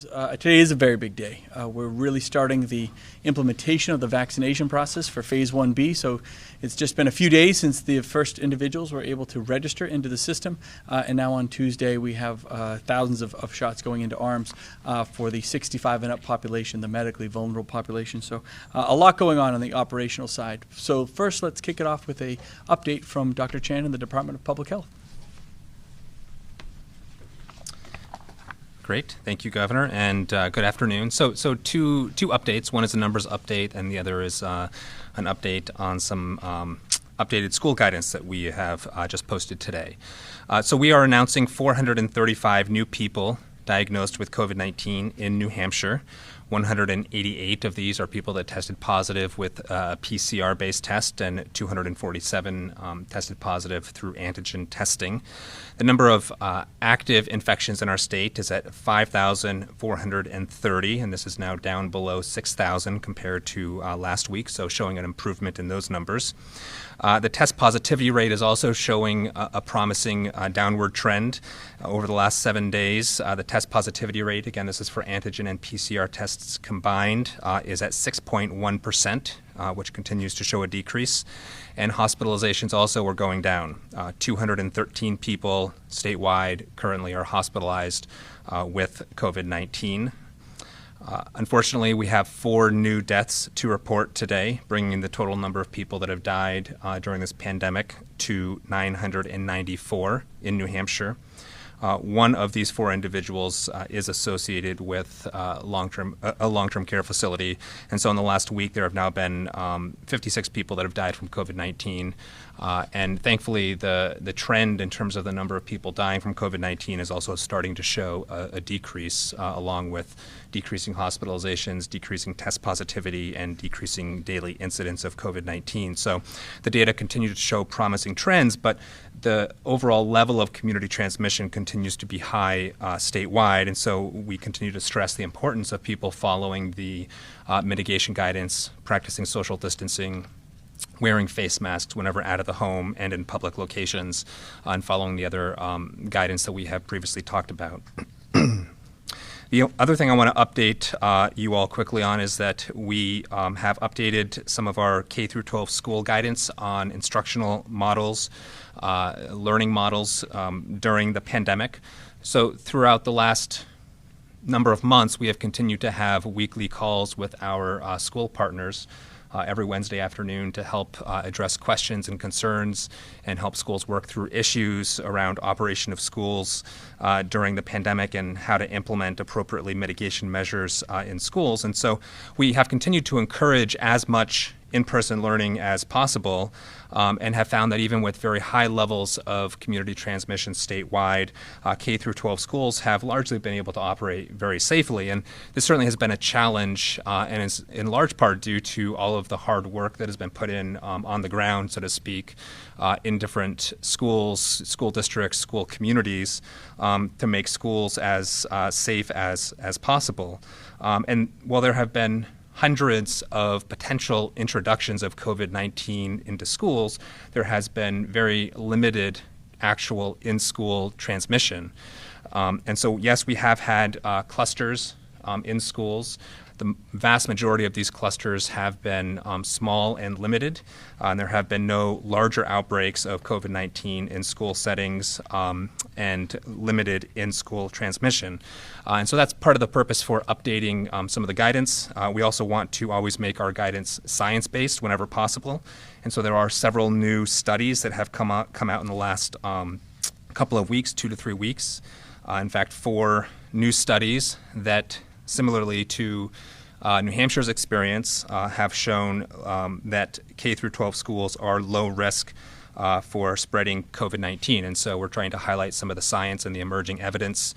Today is a very big day. We're really starting the implementation of the vaccination process for Phase 1B. So it's just been a few days since the first individuals were able to register into the system. And now on Tuesday, we have thousands of shots going into arms for the 65 and up population, the medically vulnerable population. So a lot going on the operational side. So first, let's kick it off with an update from Dr. Chan in the Department of Public Health. Great, thank you, Governor, and good afternoon. So two updates. One is a numbers update, and the other is an update on some updated school guidance that we have just posted today. So we are announcing 435 new people diagnosed with COVID-19 in New Hampshire. 188 of these are people that tested positive with a PCR-based test, and 247 tested positive through antigen testing. The number of active infections in our state is at 5,430, and this is now down below 6,000 compared to last week, so showing an improvement in those numbers. The test positivity rate is also showing a promising downward trend over the last 7 days. The test positivity rate, again, this is for antigen and PCR tests combined, is at 6.1%, which continues to show a decrease. And hospitalizations also are going down. 213 people statewide currently are hospitalized with COVID-19. Unfortunately, we have 4 new deaths to report today, bringing the total number of people that have died during this pandemic to 994 in New Hampshire. One of these 4 individuals is associated with a long-term care facility, and so in the last week there have now been 56 people that have died from COVID-19. And thankfully, the trend in terms of the number of people dying from COVID-19 is also starting to show a decrease, along with decreasing hospitalizations, decreasing test positivity, and decreasing daily incidence of COVID-19. So the data continue to show promising trends, but the overall level of community transmission continues to be high statewide, and so we continue to stress the importance of people following the mitigation guidance, practicing social distancing, wearing face masks whenever out of the home and in public locations, and following the other guidance that we have previously talked about. The other thing I want to update you all quickly on is that we have updated some of our K through 12 school guidance on instructional models, learning models during the pandemic. So throughout the last number of months, we have continued to have weekly calls with our school partners every Wednesday afternoon to help address questions and concerns and help schools work through issues around operation of schools during the pandemic and how to implement appropriately mitigation measures in schools. And so we have continued to encourage as much in-person learning as possible, and have found that even with very high levels of community transmission statewide, K through 12 schools have largely been able to operate very safely. And this certainly has been a challenge, and is in large part due to all of the hard work that has been put in on the ground, so to speak, in different schools, school districts, school communities, to make schools as safe as possible. And while there have been hundreds of potential introductions of COVID-19 into schools, there has been very limited actual in-school transmission. And so, yes, we have had clusters in schools. The vast majority of these clusters have been small and limited, and there have been no larger outbreaks of COVID-19 in school settings and limited in-school transmission. And so that's part of the purpose for updating some of the guidance. We also want to always make our guidance science-based whenever possible, and so there are several new studies that have come out in the last couple of weeks, 2 to 3 weeks. In fact, 4 new studies that, similarly to New Hampshire's experience, have shown that K through 12 schools are low risk for spreading COVID-19. And so we're trying to highlight some of the science and the emerging evidence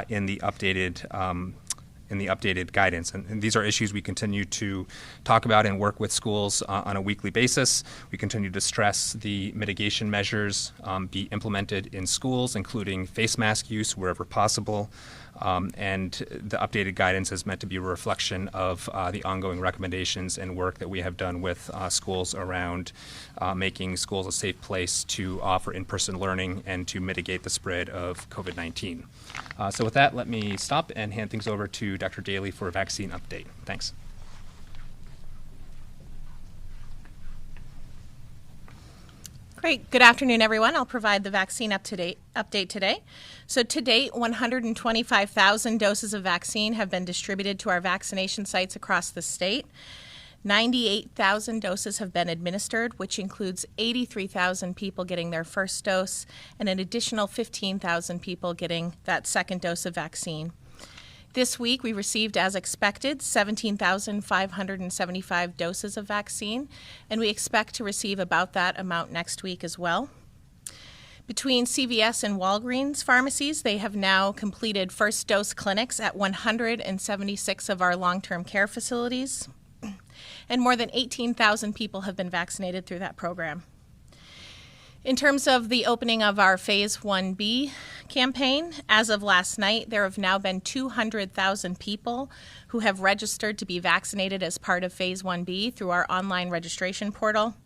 in the updated guidance. And these are issues we continue to talk about and work with schools on a weekly basis. We continue to stress the mitigation measures be implemented in schools, including face mask use wherever possible, And the updated guidance is meant to be a reflection of the ongoing recommendations and work that we have done with schools around making schools a safe place to offer in-person learning and to mitigate the spread of COVID-19. So with that, let me stop and hand things over to Dr. Daly for a vaccine update. Thanks. Great. Good afternoon, everyone. I'll provide the vaccine update today. So to date, 125,000 doses of vaccine have been distributed to our vaccination sites across the state. 98,000 doses have been administered, which includes 83,000 people getting their first dose and an additional 15,000 people getting that second dose of vaccine. This week, we received, as expected, 17,575 doses of vaccine, and we expect to receive about that amount next week as well. Between CVS and Walgreens pharmacies, they have now completed first dose clinics at 176 of our long-term care facilities, and more than 18,000 people have been vaccinated through that program. In terms of the opening of our Phase 1B campaign, as of last night, there have now been 200,000 people who have registered to be vaccinated as part of Phase 1B through our online registration portal.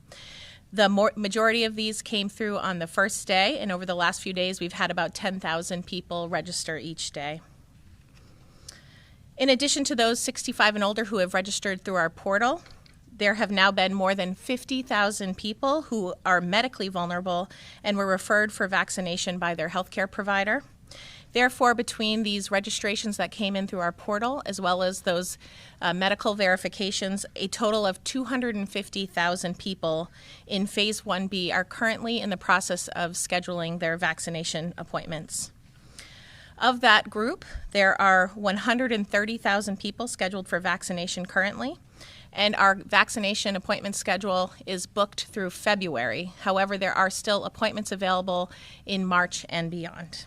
The majority of these came through on the first day, and over the last few days, we've had about 10,000 people register each day. In addition to those 65 and older who have registered through our portal, there have now been more than 50,000 people who are medically vulnerable and were referred for vaccination by their healthcare provider. Therefore, between these registrations that came in through our portal, as well as those medical verifications, a total of 250,000 people in Phase 1B are currently in the process of scheduling their vaccination appointments. Of that group, there are 130,000 people scheduled for vaccination currently, and our vaccination appointment schedule is booked through February. However, there are still appointments available in March and beyond.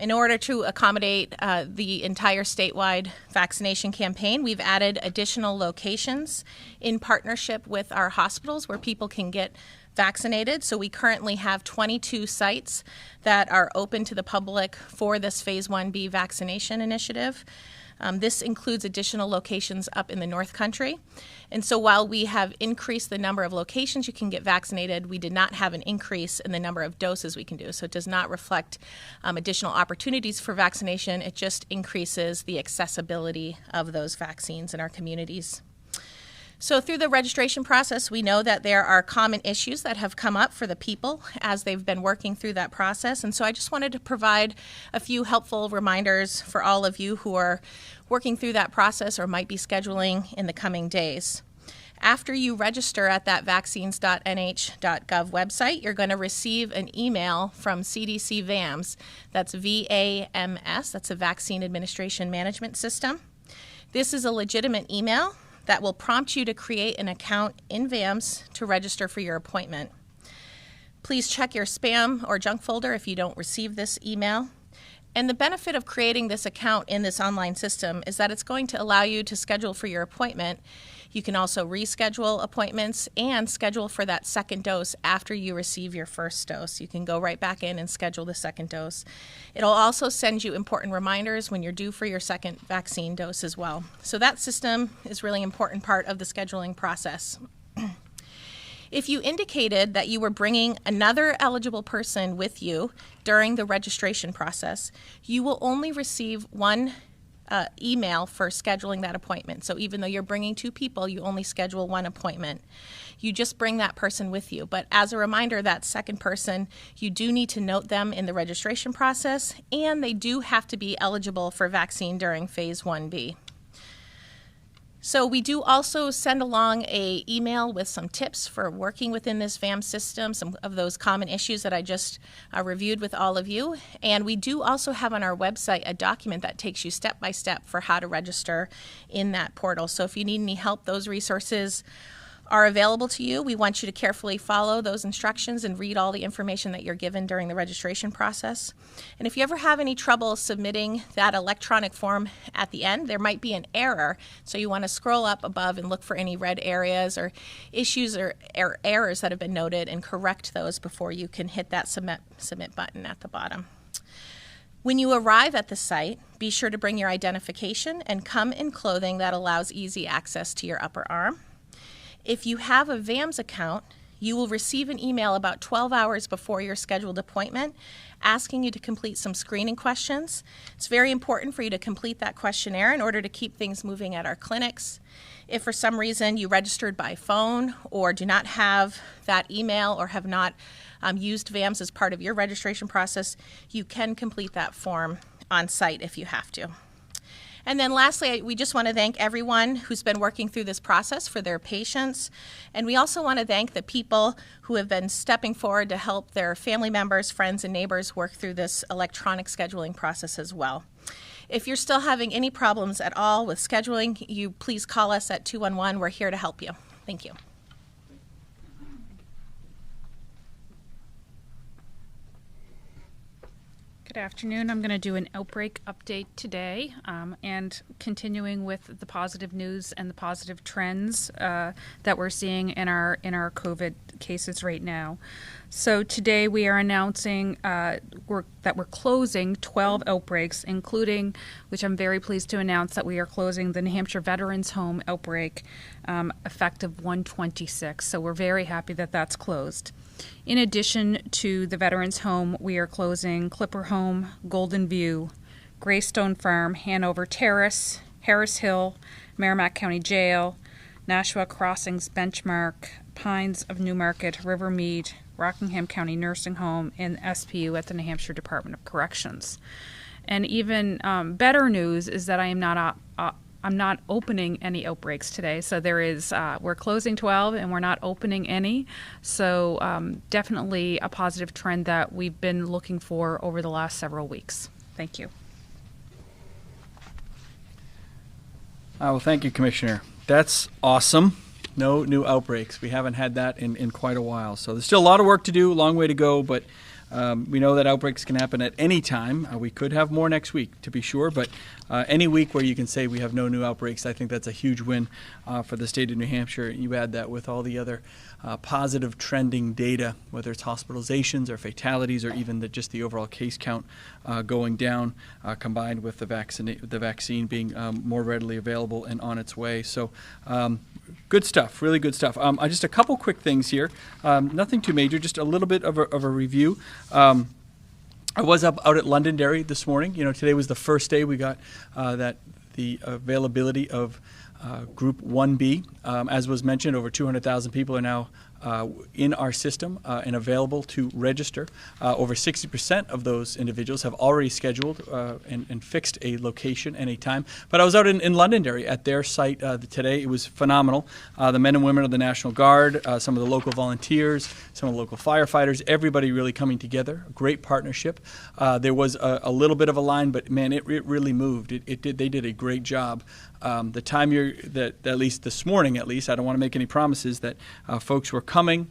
In order to accommodate the entire statewide vaccination campaign, we've added additional locations in partnership with our hospitals where people can get vaccinated. So we currently have 22 sites that are open to the public for this Phase 1B vaccination initiative. This includes additional locations up in the North Country. And so while we have increased the number of locations you can get vaccinated, we did not have an increase in the number of doses we can do. So it does not reflect additional opportunities for vaccination. It just increases the accessibility of those vaccines in our communities. So through the registration process, we know that there are common issues that have come up for the people as they've been working through that process. And so I just wanted to provide a few helpful reminders for all of you who are working through that process or might be scheduling in the coming days. After you register at that vaccines.nh.gov website, you're going to receive an email from CDC VAMS. That's VAMS. That's a Vaccine Administration Management System. This is a legitimate email that will prompt you to create an account in VAMS to register for your appointment. Please check your spam or junk folder if you don't receive this email. And the benefit of creating this account in this online system is that it's going to allow you to schedule for your appointment. You can also reschedule appointments and schedule for that second dose after you receive your first dose. You can go right back in and schedule the second dose. It'll also send you important reminders when you're due for your second vaccine dose as well. So that system is a really important part of the scheduling process. If you indicated that you were bringing another eligible person with you during the registration process, you will only receive one email for scheduling that appointment. So even though you're bringing two people, you only schedule one appointment. You just bring that person with you. But as a reminder, that second person, you do need to note them in the registration process, and they do have to be eligible for vaccine during Phase 1B. So we do also send along an email with some tips for working within this VAMS system, some of those common issues that I just reviewed with all of you. And we do also have on our website a document that takes you step by step for how to register in that portal. So if you need any help, those resources are available to you. We want you to carefully follow those instructions and read all the information that you're given during the registration process. And if you ever have any trouble submitting that electronic form at the end, there might be an error. So you want to scroll up above and look for any red areas or issues or errors that have been noted and correct those before you can hit that submit button at the bottom. When you arrive at the site, be sure to bring your identification and come in clothing that allows easy access to your upper arm. If you have a VAMS account, you will receive an email about 12 hours before your scheduled appointment asking you to complete some screening questions. It's very important for you to complete that questionnaire in order to keep things moving at our clinics. If for some reason you registered by phone or do not have that email or have not used VAMS as part of your registration process, you can complete that form on site if you have to. And then lastly, we just want to thank everyone who's been working through this process for their patience. And we also want to thank the people who have been stepping forward to help their family members, friends, and neighbors work through this electronic scheduling process as well. If you're still having any problems at all with scheduling, you please call us at 211. We're here to help you. Thank you. Good afternoon. I'm going to do an outbreak update today, and continuing with the positive news and the positive trends that we're seeing in our COVID cases right now. So today we are announcing that we're closing 12 outbreaks, including, which I'm very pleased to announce, that we are closing the New Hampshire Veterans Home outbreak effective 1/26. So we're very happy that that's closed. In addition to the Veterans Home, we are closing Clipper Home, Golden View, Greystone Farm, Hanover Terrace, Harris Hill, Merrimack County Jail, Nashua Crossings Benchmark, Pines of Newmarket, Rivermead, Rockingham County Nursing Home, and SPU at the New Hampshire Department of Corrections. And even better news is that I'm not opening any outbreaks today. So there is, we're closing 12 and we're not opening any. So definitely a positive trend that we've been looking for over the last several weeks. Thank you. Well, thank you, Commissioner. That's awesome. No new outbreaks. We haven't had that in quite a while. So there's still a lot of work to do, a long way to go, but we know that outbreaks can happen at any time. We could have more next week, to be sure, but any week where you can say we have no new outbreaks, I think that's a huge win for the state of New Hampshire. You add that with all the other positive trending data, whether it's hospitalizations or fatalities or even just the overall case count going down, combined with the vaccine being more readily available and on its way. So good stuff, really good stuff. Just a couple quick things here. Nothing too major, just a little bit of a review. I was out at Londonderry this morning. You know, today was the first day we got the availability of Group 1B. As was mentioned, over 200,000 people are now in our system and available to register. Over 60% of those individuals have already scheduled and fixed a location and a time. But I was out in Londonderry at their site today. It was phenomenal. The men and women of the National Guard, some of the local volunteers, some of the local firefighters, everybody really coming together. A great partnership. There was a little bit of a line, but man, it really moved. They did a great job. The time at least this morning, I don't want to make any promises, that folks were coming,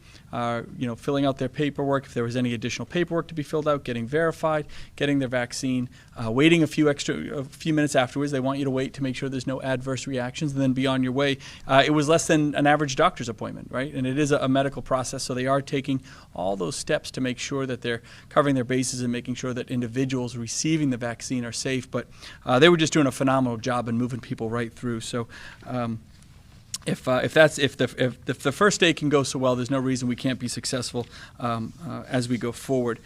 filling out their paperwork, if there was any additional paperwork to be filled out, getting verified, getting their vaccine, waiting a few minutes afterwards. They want you to wait to make sure there's no adverse reactions, and then be on your way. It was less than an average doctor's appointment, right? And it is a medical process, so they are taking all those steps to make sure that they're covering their bases and making sure that individuals receiving the vaccine are safe. But they were just doing a phenomenal job and moving people right through. So if the first day can go so well, there's no reason we can't be successful as we go forward.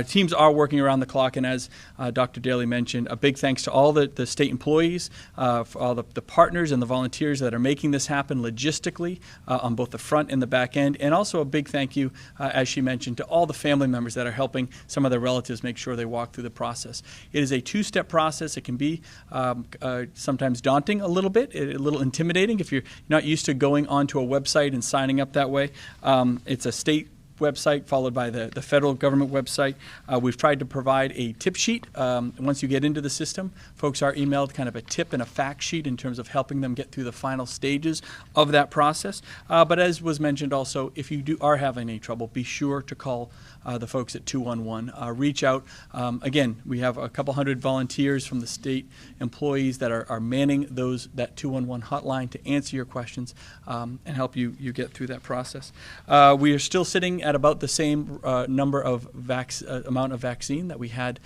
Teams are working around the clock, and as Dr. Daly mentioned, a big thanks to all the state employees, for all the partners and the volunteers that are making this happen logistically on both the front and the back end, and also a big thank you, as she mentioned, to all the family members that are helping some of their relatives make sure they walk through the process. It is a two-step process. It can be sometimes daunting a little bit, a little intimidating if you're not used to going onto a website and signing up that way. It's a state website followed by the federal government website. We've tried to provide a tip sheet. Once you get into the system, folks are emailed kind of a tip and a fact sheet in terms of helping them get through the final stages of that process. But as was mentioned also, if you are having any trouble, be sure to call the folks at 211. Reach out. Again, we have a couple hundred volunteers from the state employees that are manning that 211 hotline to answer your questions and help you get through that process. We are still sitting at about the same number of amount of vaccine that we had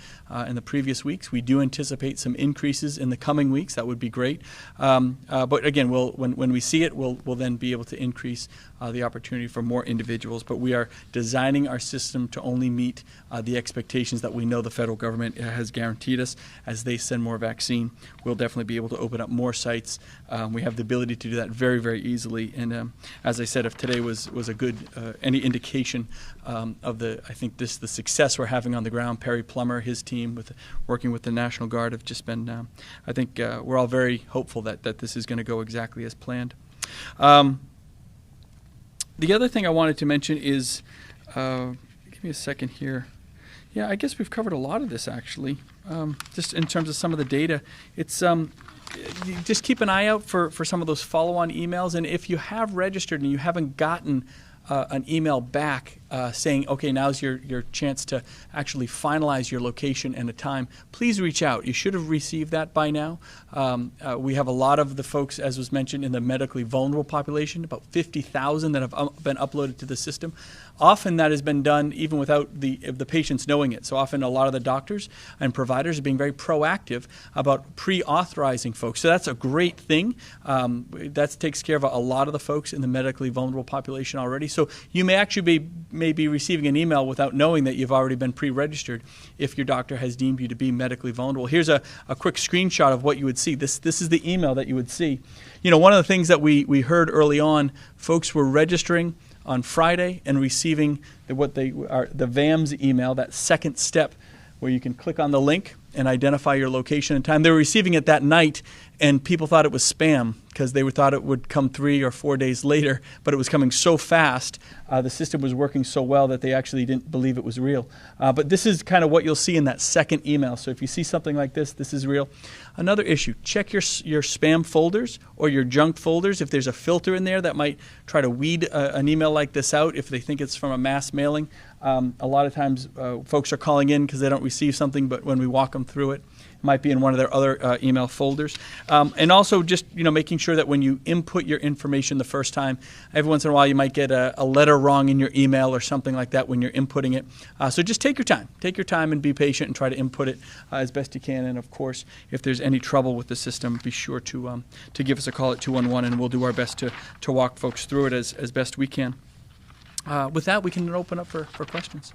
in the previous weeks. We do anticipate some increases in the coming weeks. That would be great. But again, when we see it, we'll then be able to increase the opportunity for more individuals. But we are designing our system to only meet the expectations that we know the federal government has guaranteed us. As they send more vaccine, we'll definitely be able to open up more sites. We have the ability to do that very, very easily. And as I said, if today was a good any indication of the success we're having on the ground, Perry Plummer, his team, working with the National Guard, have just been. I think we're all very hopeful that this is going to go exactly as planned. The other thing I wanted to mention is, give me a second here. Yeah, I guess we've covered a lot of this actually. Just in terms of some of the data, it's you just keep an eye out for some of those follow-on emails, and if you have registered and you haven't gotten an email back saying, okay, now's your chance to actually finalize your location and a time, please reach out. You should have received that by now. We have a lot of the folks, as was mentioned, in the medically vulnerable population, about 50,000 that have been uploaded to the system. Often that has been done even without the patients knowing it. So often a lot of the doctors and providers are being very proactive about pre-authorizing folks. So that's a great thing. That takes care of a lot of the folks in the medically vulnerable population already. So you may actually be receiving an email without knowing that you've already been pre-registered if your doctor has deemed you to be medically vulnerable. Here's a quick screenshot of what you would see. This is the email that you would see. You know, one of the things that we heard early on, folks were registering on Friday and receiving the VAMS email, that second step where you can click on the link and identify your location and time. They were receiving it that night, and people thought it was spam because they thought it would come 3 or 4 days later, but it was coming so fast. The system was working so well that they actually didn't believe it was real. But this is kind of what you'll see in that second email. So if you see something like this is real. Another issue, check your spam folders or your junk folders. If there's a filter in there that might try to weed an email like this out if they think it's from a mass mailing. A lot of times folks are calling in because they don't receive something, but when we walk them through it, might be in one of their other email folders. And also just making sure that when you input your information the first time, every once in a while you might get a letter wrong in your email or something like that when you're inputting it. So just take your time. Take your time and be patient and try to input it as best you can. And of course, if there's any trouble with the system, be sure to give us a call at 211 and we'll do our best to walk folks through it as best we can. With that, we can open up for questions.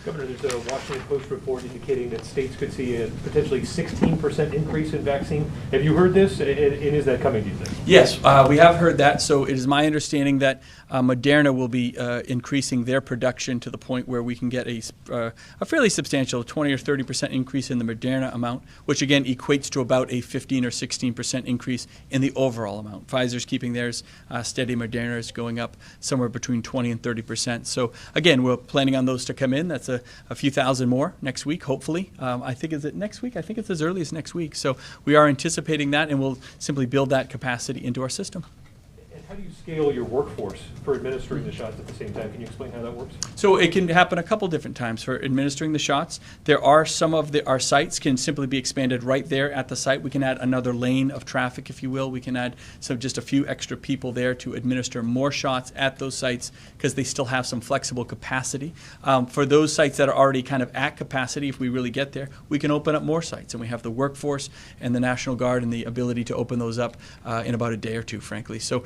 Governor, there's a Washington Post report indicating that states could see a potentially 16% increase in vaccine. Have you heard this, and is that coming, do you think? Yes, we have heard that. So it is my understanding that Moderna will be increasing their production to the point where we can get a fairly substantial 20 or 30% increase in the Moderna amount, which again equates to about a 15 or 16% increase in the overall amount. Pfizer's keeping theirs steady. Moderna is going up somewhere between 20 and 30%. So again, we're planning on those to come in. That's a few thousand more next week, hopefully. I think, is it next week? I think it's as early as next week. So we are anticipating that, and we'll simply build that capacity into our system. And how do you scale your workforce for administering the shots at the same time? Can you explain how that works? So it can happen a couple different times for administering the shots. There are some of our sites can simply be expanded right there at the site. We can add another lane of traffic, if you will. We can add just a few extra people there to administer more shots at those sites because they still have some flexible capacity. For those sites that are already kind of at capacity, if we really get there, we can open up more sites. And we have the workforce and the National Guard and the ability to open those up in about a day or two, frankly. So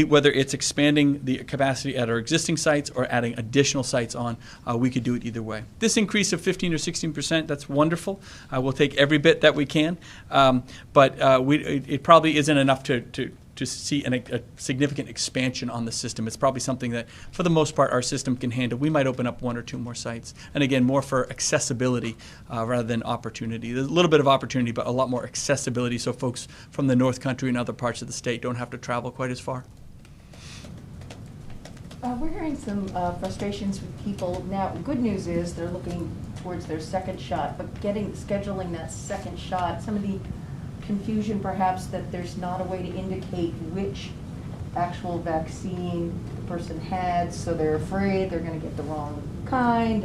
whether it's expanding the capacity at our existing sites or adding additional sites on, we could do it either way. This increase of 15 or 16%, that's wonderful. We'll take every bit that we can, but it probably isn't enough to see a significant expansion on the system. It's probably something that, for the most part, our system can handle. We might open up 1 or 2 more sites. And again, more for accessibility rather than opportunity. There's a little bit of opportunity, but a lot more accessibility so folks from the North Country and other parts of the state don't have to travel quite as far. We're hearing some frustrations with people now. Good news is they're looking towards their second shot, but scheduling that second shot, some of the confusion perhaps that there's not a way to indicate which actual vaccine the person had, so they're afraid they're gonna get the wrong kind,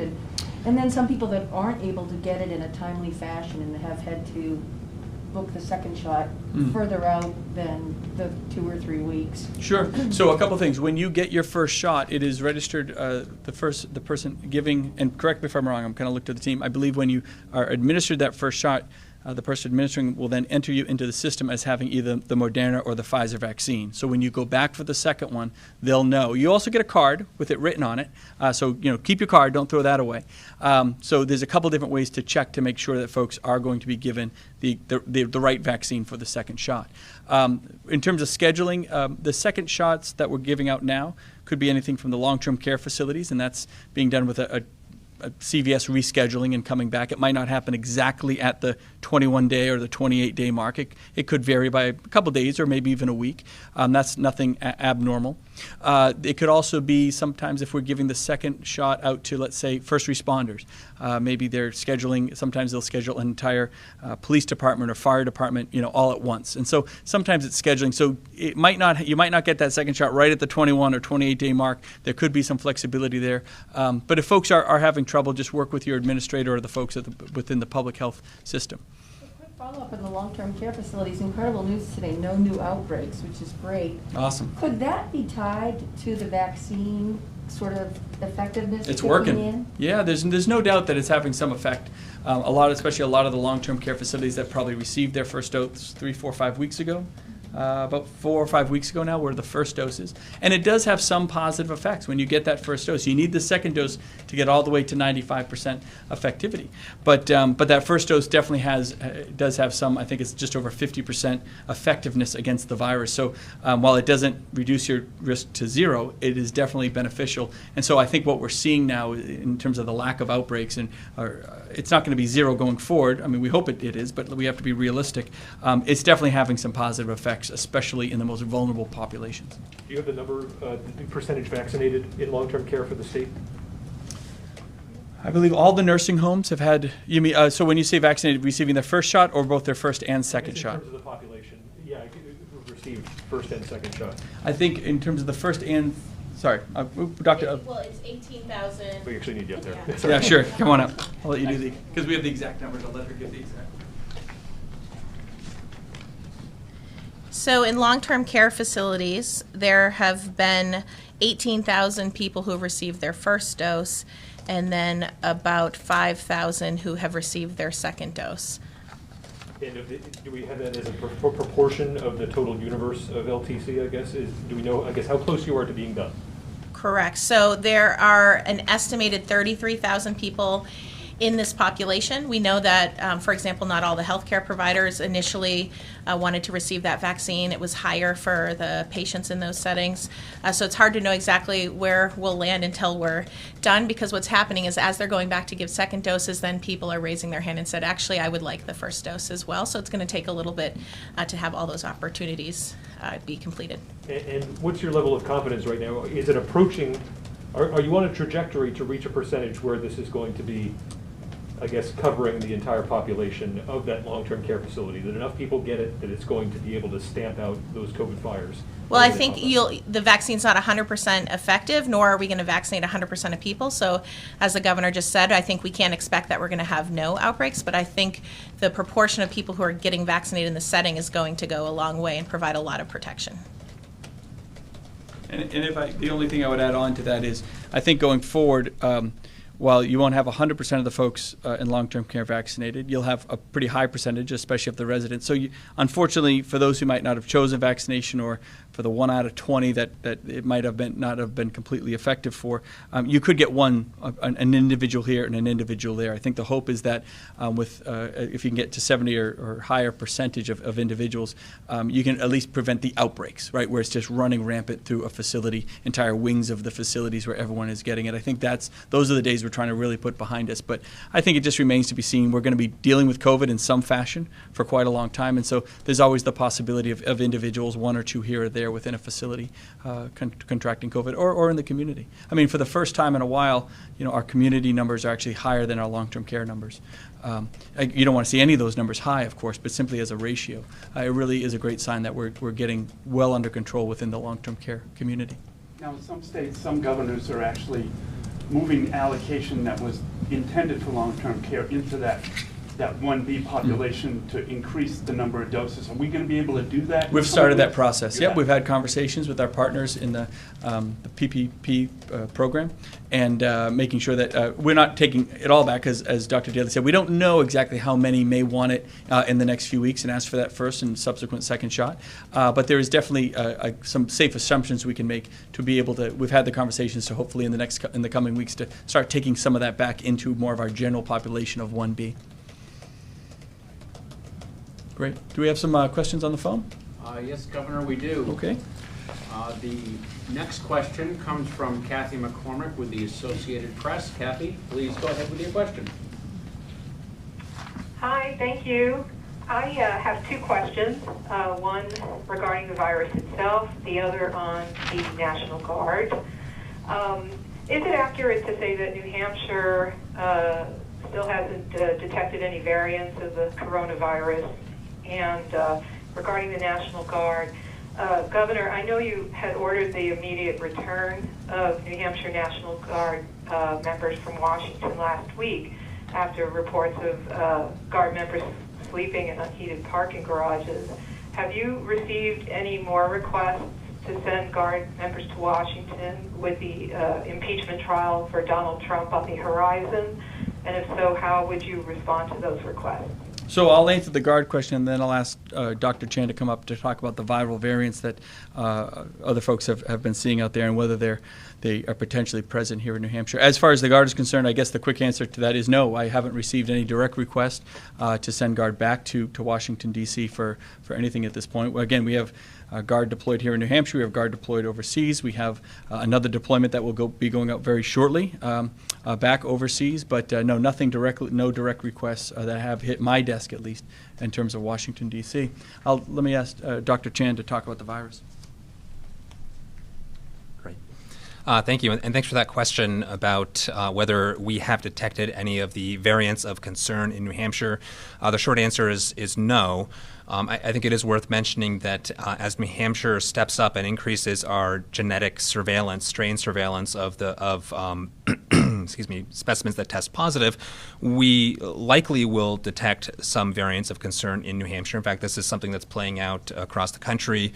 and then some people that aren't able to get it in a timely fashion and have had to book the second shot further out than the 2 or 3 weeks. Sure. So a couple things. When you get your first shot, it is registered. The person giving, and correct me if I'm wrong. I'm kind of looked at the team. I believe when you are administered that first shot, the person administering will then enter you into the system as having either the Moderna or the Pfizer vaccine. So when you go back for the second one, they'll know. You also get a card with it written on it. So keep your card. Don't throw that away. So there's a couple different ways to check to make sure that folks are going to be given the right vaccine for the second shot. In terms of scheduling, the second shots that we're giving out now could be anything from the long-term care facilities, and that's being done with a CVS rescheduling and coming back. It might not happen exactly at the 21-day or the 28-day mark. It could vary by a couple days or maybe even a week. That's nothing abnormal. It could also be sometimes if we're giving the second shot out to, let's say, first responders. Maybe they're scheduling, sometimes they'll schedule an entire police department or fire department, all at once. And so sometimes it's scheduling. So you might not get that second shot right at the 21 or 28-day mark. There could be some flexibility there. But if folks are having trouble, just work with your administrator or the folks within the public health system. Quick follow-up in the long-term care facilities. Incredible news today, no new outbreaks, which is great. Awesome. Could that be tied to the vaccine sort of effectiveness? It's kicking working. in? Yeah, there's no doubt that it's having some effect. Especially a lot of the long-term care facilities that probably received their first dose 3, 4, 5 weeks ago. About 4 or 5 weeks ago now were the first doses. And it does have some positive effects when you get that first dose. You need the second dose to get all the way to 95% effectivity. But that first dose definitely does have some, I think it's just over 50% effectiveness against the virus. So while it doesn't reduce your risk to zero, it is definitely beneficial. And so I think what we're seeing now in terms of the lack of outbreaks, and it's not going to be zero going forward. I mean, we hope it is, but we have to be realistic. It's definitely having some positive effects, especially in the most vulnerable populations. Do you have the number, the percentage vaccinated in long-term care for the state? I believe all the nursing homes have had, you mean, so when you say vaccinated, receiving their first shot or both their first and second shot? In terms of the population, yeah, who received first and second shot. I think in terms of the first and, sorry, Dr. Well, it's 18,000. We actually need you up there. Yeah. Sorry. Yeah, sure, come on up. I'll let you do because we have the exact numbers. I'll let her give the exact. So in long-term care facilities, there have been 18,000 people who have received their first dose, and then about 5,000 who have received their second dose. And do we have that as a proportion of the total universe of LTC, I guess? Do we know, I guess, how close you are to being done? Correct. So there are an estimated 33,000 people in this population. We know that, for example, not all the healthcare providers initially wanted to receive that vaccine. It was higher for the patients in those settings. So it's hard to know exactly where we'll land until we're done, because what's happening is as they're going back to give second doses, then people are raising their hand and said, actually, I would like the first dose as well. So it's going to take a little bit to have all those opportunities be completed. And what's your level of confidence right now? Is it approaching, are you on a trajectory to reach a percentage where this is going to be, I guess, covering the entire population of that long-term care facility, that enough people get it that it's going to be able to stamp out those COVID fires? Well, I think the vaccine's not 100% effective, nor are we going to vaccinate 100% of people. So as the governor just said, I think we can't expect that we're going to have no outbreaks, but I think the proportion of people who are getting vaccinated in the setting is going to go a long way and provide a lot of protection. And the only thing I would add on to that is, I think going forward, while you won't have 100% of the folks in long-term care vaccinated, you'll have a pretty high percentage, especially of the residents. So unfortunately, for those who might not have chosen vaccination, or for the 1 out of 20 that it might have been not have been completely effective for, you could get an individual here and an individual there. I think the hope is that if you can get to 70 or higher percentage of individuals, you can at least prevent the outbreaks, right, where it's just running rampant through a facility, entire wings of the facilities where everyone is getting it. I think those are the days we're trying to really put behind us. But I think it just remains to be seen. We're going to be dealing with COVID in some fashion for quite a long time, and so there's always the possibility of individuals, 1 or 2 here or there, there within a facility contracting COVID or in the community. I mean, for the first time in a while, our community numbers are actually higher than our long-term care numbers. You don't want to see any of those numbers high, of course, but simply as a ratio, it really is a great sign that we're getting well under control within the long-term care community. Now, in some states, some governors are actually moving allocation that was intended for long-term care into that 1B population to increase the number of doses. Are we going to be able to do that? We've started that process. You Yep, have? we've had conversations with our partners in the PPP program and making sure that we're not taking it all back, as Dr. Daly said. We don't know exactly how many may want it in the next few weeks and ask for that first and subsequent second shot. But there is definitely some safe assumptions we can make to be able to. We've had the conversations to hopefully in the coming weeks to start taking some of that back into more of our general population of 1B. Great. Do we have some questions on the phone? Yes, Governor, we do. Okay. The next question comes from Kathy McCormick with the Associated Press. Kathy, please go ahead with your question. Hi, thank you. I have two questions, one regarding the virus itself, the other on the National Guard. Is it accurate to say that New Hampshire still hasn't detected any variants of the coronavirus? And regarding the National Guard, Governor, I know you had ordered the immediate return of New Hampshire National Guard members from Washington last week after reports of Guard members sleeping in unheated parking garages. Have you received any more requests to send Guard members to Washington with the impeachment trial for Donald Trump on the horizon? And if so, how would you respond to those requests? So I'll answer the Guard question, and then I'll ask Dr. Chan to come up to talk about the viral variants that other folks have been seeing out there and whether they are potentially present here in New Hampshire. As far as the Guard is concerned, I guess the quick answer to that is no. I haven't received any direct request to send Guard back to Washington, D.C. for anything at this point. Again, we have Guard deployed here in New Hampshire. We have Guard deployed overseas. We have another deployment that will be going out very shortly back overseas. But no, no direct requests that have hit my desk, at least, in terms of Washington, D.C. Let me ask Dr. Chan to talk about the virus. Great. Thank you, and thanks for that question about whether we have detected any of the variants of concern in New Hampshire. The short answer is no. I think it is worth mentioning that as New Hampshire steps up and increases our genetic surveillance, strain surveillance of specimens that test positive, we likely will detect some variants of concern in New Hampshire. In fact, this is something that's playing out across the country.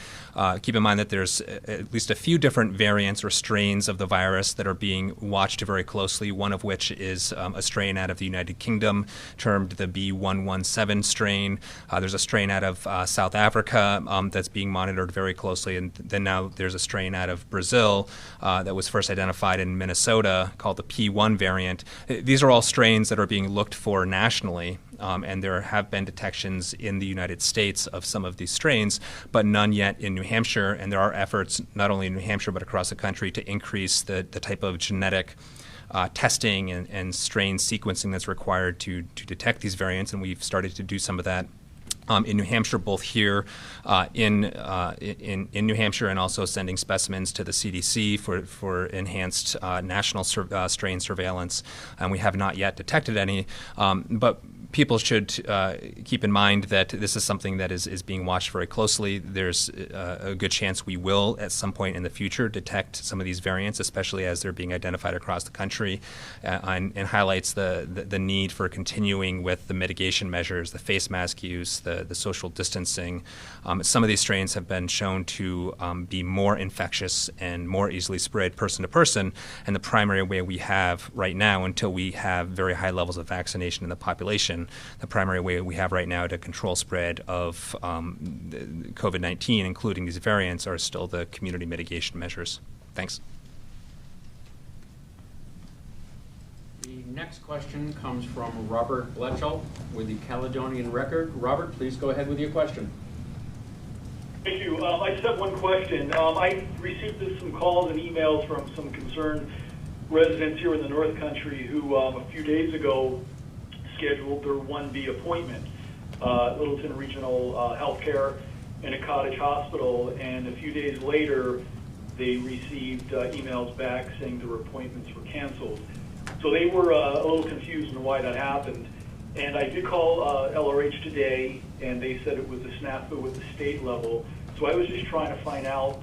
Keep in mind that there's at least a few different variants or strains of the virus that are being watched very closely, one of which is a strain out of the United Kingdom termed the B117 strain. There's a strain out of South Africa that's being monitored very closely, and then now there's a strain out of Brazil that was first identified in Minnesota called the P1 variant. These are all strains that are being looked for nationally, and there have been detections in the United States of some of these strains, but none yet in New Hampshire, and there are efforts not only in New Hampshire but across the country to increase the type of genetic testing and strain sequencing that's required to detect these variants, and we've started to do some of that in New Hampshire, both here in New Hampshire, and also sending specimens to the CDC for enhanced national strain surveillance. And we have not yet detected any, but people should keep in mind that this is something that is being watched very closely. There's a good chance we will, at some point in the future, detect some of these variants, especially as they're being identified across the country, and highlights the need for continuing with the mitigation measures, the face mask use, the social distancing. Some of these strains have been shown to be more infectious and more easily spread person to person, and the primary way we have right now, until we have very high levels of vaccination in the population, the primary way we have right now to control spread of COVID-19, including these variants, are still the community mitigation measures. Thanks. The next question comes from Robert Bletchell with the Caledonian Record. Robert, please go ahead with your question. Thank you. I just have one question. I received some calls and emails from some concerned residents here in the North Country who a few days ago scheduled their 1B appointment, Littleton Regional Healthcare, in a cottage hospital, and a few days later, they received emails back saying their appointments were canceled. So they were a little confused on why that happened. And I did call LRH today, and they said it was a snafu at the state level. So I was just trying to find out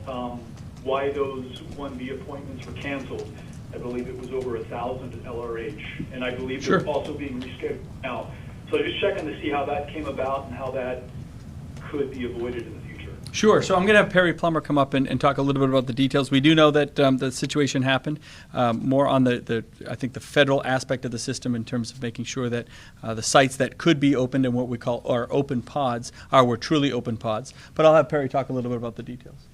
why those 1B appointments were canceled. I believe it was over 1,000 at LRH, and I believe Sure. they're also being rescheduled now. So just checking to see how that came about and how that could be avoided in the future. Sure. So I'm going to have Perry Plummer come up and talk a little bit about the details. We do know that the situation happened more on I think the federal aspect of the system in terms of making sure that the sites that could be opened and what we call our open pods were truly open pods. But I'll have Perry talk a little bit about the details.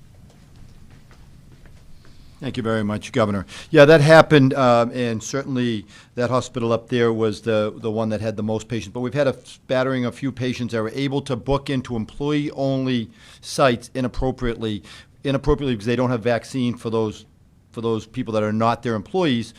Thank you very much, Governor. Yeah, that happened, and certainly that hospital up there was the one that had the most patients. But we've had a spattering of few patients that were able to book into employee-only sites inappropriately because they don't have vaccine for those people that are not their employees.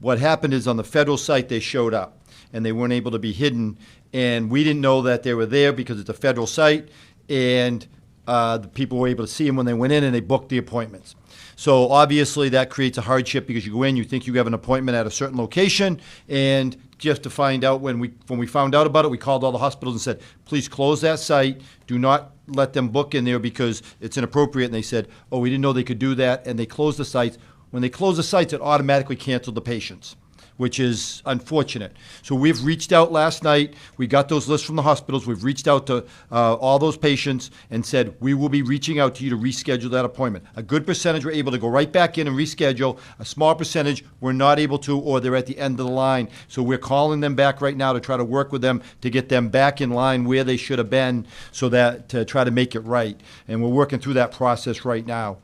What happened is on the federal site they showed up, and they weren't able to be hidden, and we didn't know that they were there because it's a federal site, and the people were able to see them when they went in, and they booked the appointments. So obviously that creates a hardship because you go in, you think you have an appointment at a certain location, and just to find out when we found out about it, we called all the hospitals and said, please close that site. Do not let them book in there because it's inappropriate. And they said, oh, we didn't know they could do that, and they closed the sites. When they closed the sites, it automatically canceled the patients, which is unfortunate. So we've reached out last night. We got those lists from the hospitals. We've reached out to all those patients and said, we will be reaching out to you to reschedule that appointment. A good percentage were able to go right back in and reschedule. A small percentage were not able to, or they're at the end of the line. So we're calling them back right now to try to work with them to get them back in line where they should have been so that to try to make it right. And we're working through that process right now.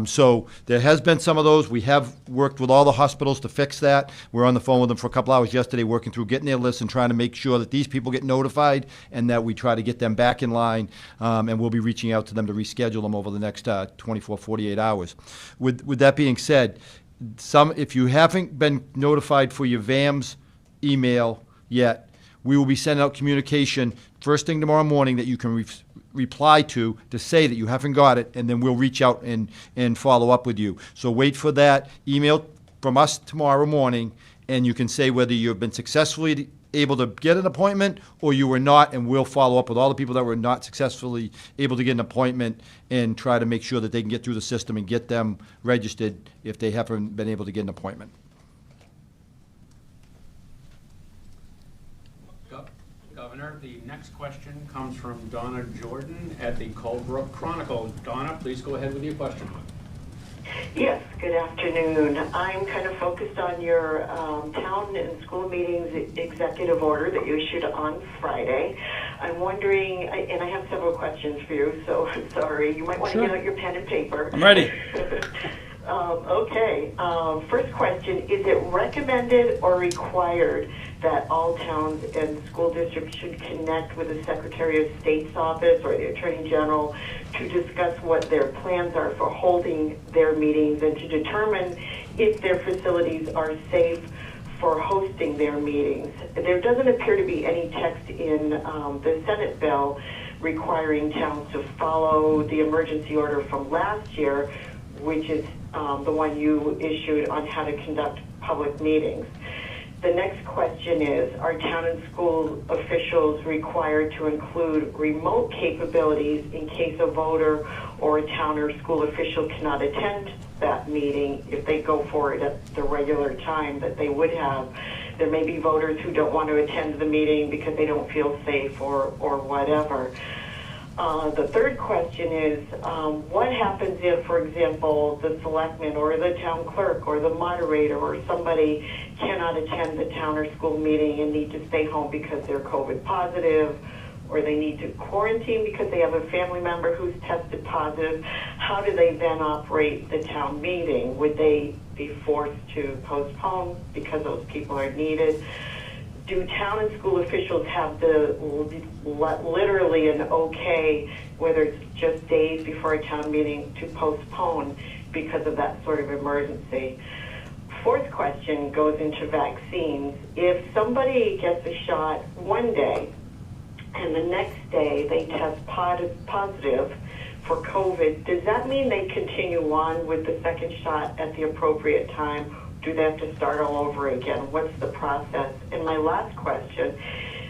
So there has been some of those. We have worked with all the hospitals to fix that. We're on the phone with them for a couple hours yesterday working through getting their lists and trying to make sure that these people get notified and that we try to get them back in line, and we'll be reaching out to them to reschedule them over the next 24, 48 hours. With that being said, if you haven't been notified for your VAMS email yet, we will be sending out communication first thing tomorrow morning that you can reply to say that you haven't got it, and then we'll reach out and follow up with you. So wait for that email from us tomorrow morning, and you can say whether you've been successfully able to get an appointment or you were not, and we'll follow up with all the people that were not successfully able to get an appointment and try to make sure that they can get through the system and get them registered if they haven't been able to get an appointment. Governor, the next question comes from Donna Jordan at the Colebrook Chronicle. Donna, please go ahead with your question. Yes, good afternoon. I'm kind of focused on your town and school meetings executive order that you issued on Friday. I'm wondering, and I have several questions for you, so sorry. You might want to get out your pen and paper. I'm ready. Okay. First question, is it recommended or required that all towns and school districts should connect with the Secretary of State's office or the Attorney General to discuss what their plans are for holding their meetings and to determine if their facilities are safe for hosting their meetings? There doesn't appear to be any text in the Senate bill requiring towns to follow the emergency order from last year, which is the one you issued on how to conduct public meetings. The next question is, are town and school officials required to include remote capabilities in case a voter or a town or school official cannot attend that meeting if they go for it at the regular time that they would have? There may be voters who don't want to attend the meeting because they don't feel safe or whatever. The third question is, what happens if, for example, the selectman or the town clerk or the moderator or somebody cannot attend the town or school meeting and need to stay home because they're COVID positive, or they need to quarantine because they have a family member who's tested positive? How do they then operate the town meeting? Would they be forced to postpone because those people are needed? Do town and school officials have literally an okay, whether it's just days before a town meeting, to postpone because of that sort of emergency? Fourth question goes into vaccines. If somebody gets a shot one day and the next day they test positive for COVID, does that mean they continue on with the second shot at the appropriate time? Do they have to start all over again? What's the process? And my last question,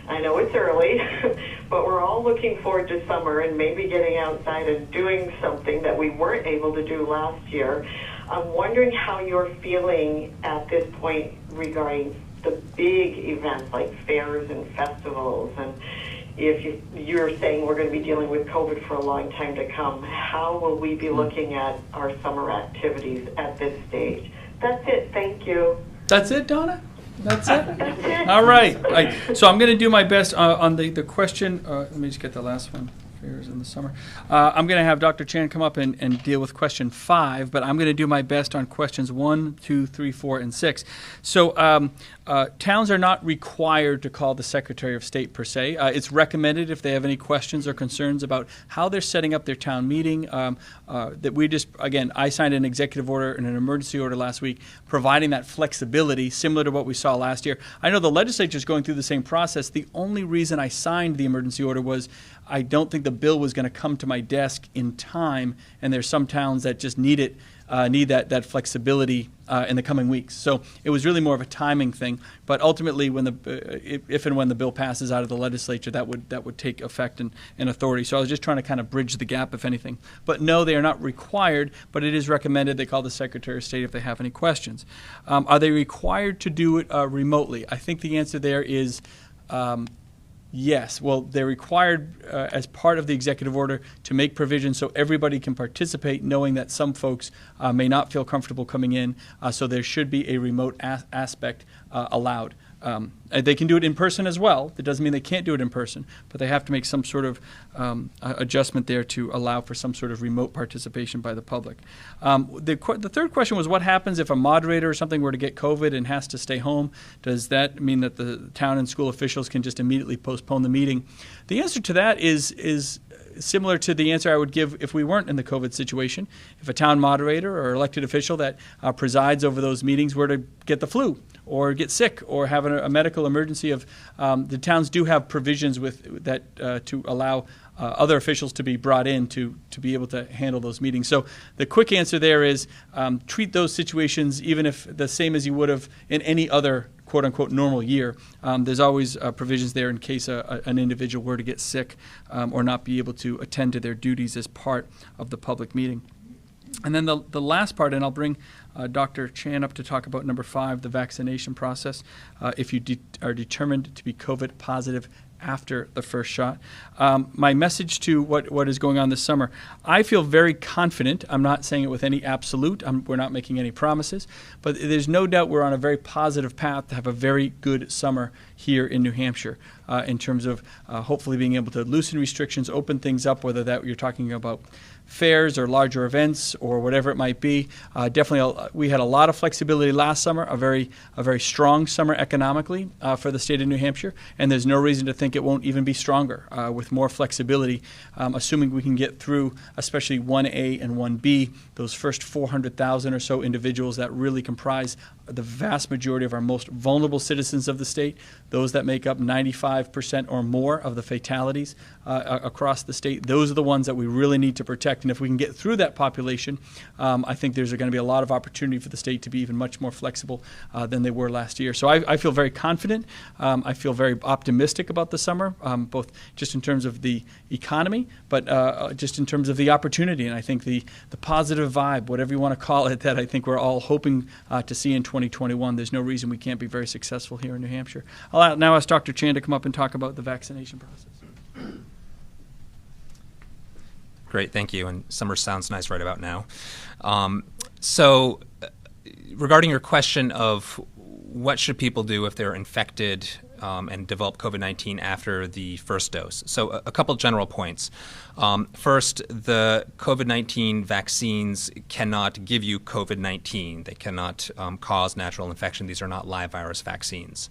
I know it's early, but we're all looking forward to summer and maybe getting outside and doing something that we weren't able to do last year. I'm wondering how you're feeling at this point regarding the big events like fairs and festivals, and if you're saying we're going to be dealing with COVID for a long time to come, how will we be looking at our summer activities at this stage? That's it. Thank you. That's it, Donna? That's it? That's it. All right. So I'm going to do my best on the question. Let me just get the last one. Fairs in the summer. I'm going to have Dr. Chan come up and deal with question 5, but I'm going to do my best on questions 1, 2, 3, 4, and 6. So towns are not required to call the Secretary of State per se. It's recommended if they have any questions or concerns about how they're setting up their town meeting, that we just, again, I signed an executive order and an emergency order last week providing that flexibility similar to what we saw last year. I know the legislature is going through the same process. The only reason I signed the emergency order was I don't think the bill was going to come to my desk in time, and there's some towns that just need it, need that flexibility in the coming weeks. So it was really more of a timing thing. But ultimately, when if and when the bill passes out of the legislature, that would take effect and authority. So I was just trying to kind of bridge the gap, if anything. But no, they are not required, but it is recommended they call the Secretary of State if they have any questions. Are they required to do it remotely? I think the answer there is yes. Well, they're required as part of the executive order to make provisions so everybody can participate, knowing that some folks may not feel comfortable coming in, so there should be a remote aspect allowed. They can do it in person as well. That doesn't mean they can't do it in person, but they have to make some sort of adjustment there to allow for some sort of remote participation by the public. The third question was, what happens if a moderator or something were to get COVID and has to stay home? Does that mean that the town and school officials can just immediately postpone the meeting? The answer to that is similar to the answer I would give if we weren't in the COVID situation. If a town moderator or elected official that presides over those meetings were to get the flu or get sick or have a medical emergency, the towns do have provisions with that to allow other officials to be brought in to be able to handle those meetings. So the quick answer there is treat those situations even if the same as you would have in any other quote-unquote normal year. There's always provisions there in case an individual were to get sick or not be able to attend to their duties as part of the public meeting. And then the last part, and I'll bring Dr. Chan up to talk about number 5, the vaccination process, if you are determined to be COVID positive after the first shot. My message to what is going on this summer, I feel very confident. I'm not saying it with any absolute. We're not making any promises, but there's no doubt we're on a very positive path to have a very good summer here in New Hampshire in terms of hopefully being able to loosen restrictions, open things up, whether that you're talking about fairs or larger events or whatever it might be. Definitely, we had a lot of flexibility last summer, a very strong summer economically for the state of New Hampshire, and there's no reason to think it won't even be stronger with more flexibility, assuming we can get through especially 1A and 1B, those first 400,000 or so individuals that really comprise the vast majority of our most vulnerable citizens of the state, those that make up 95% or more of the fatalities across the state. Those are the ones that we really need to protect. And if we can get through that population, I think there's going to be a lot of opportunity for the state to be even much more flexible than they were last year. So I feel very confident. I feel very optimistic about the summer, both just in terms of the economy, but just in terms of the opportunity. And I think the positive vibe, whatever you want to call it, that I think we're all hoping to see in 2021. There's no reason we can't be very successful here in New Hampshire. I'll now ask Dr. Chan to come up and talk about the vaccination process. Great, thank you. And summer sounds nice right about now. So regarding your question of what should people do if they're infected and develop COVID-19 after the first dose. So a couple general points. First, the COVID-19 vaccines cannot give you COVID-19. They cannot cause natural infection. These are not live virus vaccines.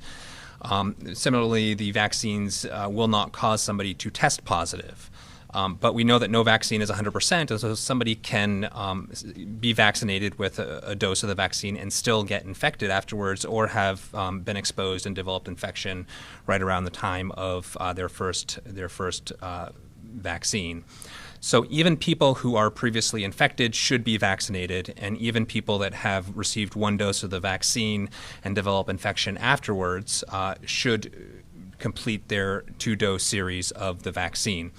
Similarly, the vaccines will not cause somebody to test positive. But we know that no vaccine is 100%, and so somebody can be vaccinated with a dose of the vaccine and still get infected afterwards, or have been exposed and developed infection right around the time of their first vaccine. So even people who are previously infected should be vaccinated, and even people that have received one dose of the vaccine and develop infection afterwards should complete their 2-dose series of the vaccine.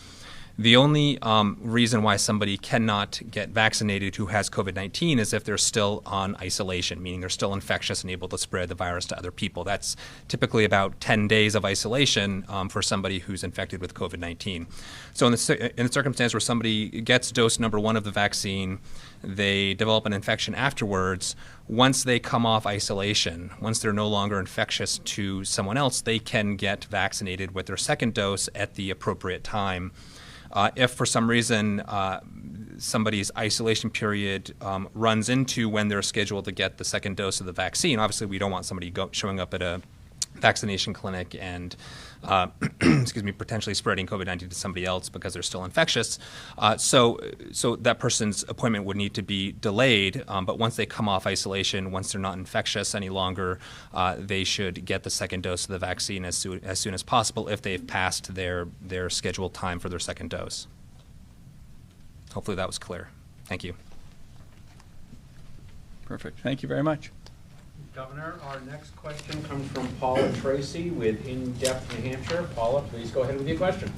The only reason why somebody cannot get vaccinated who has COVID-19 is if they're still on isolation, meaning they're still infectious and able to spread the virus to other people. That's typically about 10 days of isolation for somebody who's infected with COVID-19. So in the circumstance where somebody gets dose number 1 of the vaccine, they develop an infection afterwards, once they come off isolation, once they're no longer infectious to someone else, they can get vaccinated with their second dose at the appropriate time. If for some reason somebody's isolation period runs into when they're scheduled to get the second dose of the vaccine, obviously we don't want somebody showing up at a vaccination clinic and potentially spreading COVID-19 to somebody else because they're still infectious. So that person's appointment would need to be delayed, but once they come off isolation, once they're not infectious any longer, they should get the second dose of the vaccine as soon as possible if they've passed their scheduled time for their second dose. Hopefully that was clear. Thank you. Perfect. Thank you very much. Governor, our next question comes from Paula Tracy with In-Depth New Hampshire. Paula, please go ahead with your question.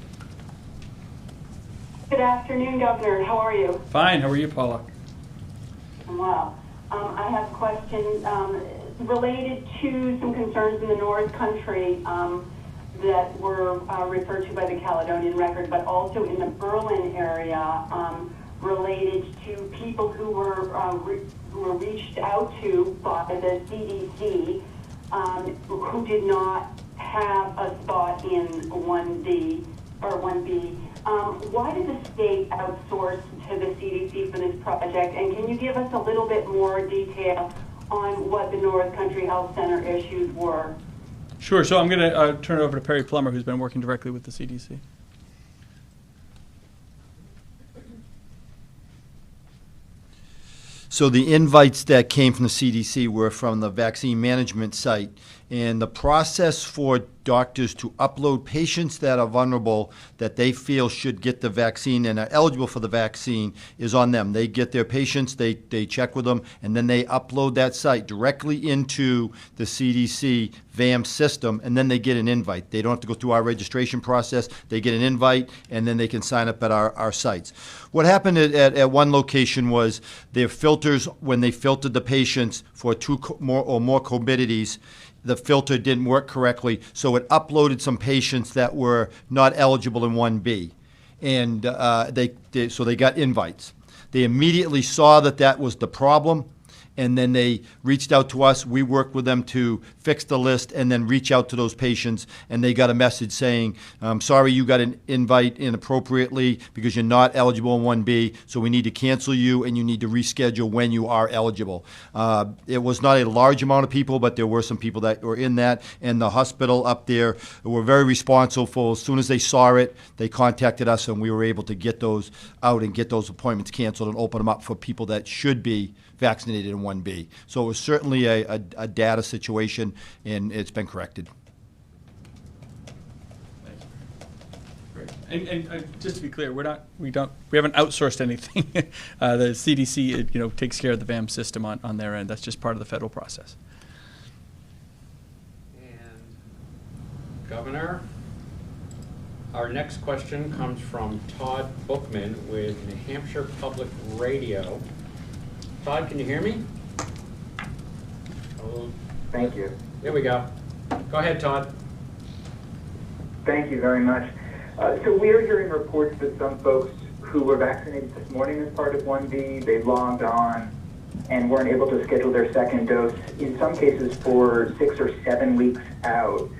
Good afternoon, Governor. How are you? Fine. How are you, Paula? Well, I have a question related to some concerns in the North Country that were referred to by the Caledonian Record, but also in the Berlin area related to people who were reached out to by the CDC who did not have a spot in 1D or 1B. Why did the state outsource to the CDC for this project? And can you give us a little bit more detail on what the North Country Health Center issues were? Sure. So I'm going to turn it over to Perry Plummer, who's been working directly with the CDC. So the invites that came from the CDC were from the vaccine management site, and the process for doctors to upload patients that are vulnerable that they feel should get the vaccine and are eligible for the vaccine is on them. They get their patients, they check with them, and then they upload that site directly into the CDC VAM system, and then they get an invite. They don't have to go through our registration process. They get an invite, and then they can sign up at our sites. What happened at one location was their filters, when they filtered the patients for 2 or more comorbidities, the filter didn't work correctly, so it uploaded some patients that were not eligible in 1B, and so they got invites. They immediately saw that was the problem, and then they reached out to us. We worked with them to fix the list and then reach out to those patients, and they got a message saying, sorry, you got an invite inappropriately because you're not eligible in 1B, so we need to cancel you and you need to reschedule when you are eligible. It was not a large amount of people, but there were some people that were in that, and the hospital up there were very responsible. As soon as they saw it, they contacted us, and we were able to get those out and get those appointments canceled and open them up for people that should be vaccinated in 1B. So it was certainly a data situation, and it's been corrected. Great. And just to be clear, we haven't outsourced anything. The CDC, takes care of the VAM system on their end. That's just part of the federal process. And Governor, our next question comes from Todd Bookman with New Hampshire Public Radio. Todd, can you hear me? Hello. Thank you. There we go. Go ahead, Todd. Thank you very much. So we are hearing reports that some folks who were vaccinated this morning as part of 1B, they logged on and weren't able to schedule their second dose, in some cases for 6 or 7 weeks out.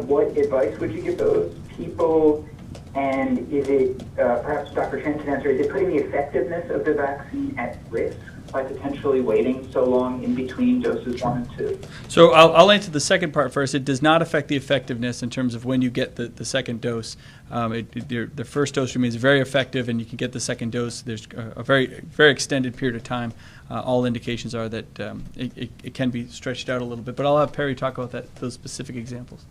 What advice would you give those people And is it, perhaps Dr. Chen can answer, is it putting the effectiveness of the vaccine at risk by potentially waiting so long in between doses 1 and 2? So I'll answer the second part first. It does not affect the effectiveness in terms of when you get the second dose. The first dose remains very effective, and you can get the second dose. There's a very, very extended period of time. All indications are that it can be stretched out a little bit. But I'll have Perry talk about those specific examples.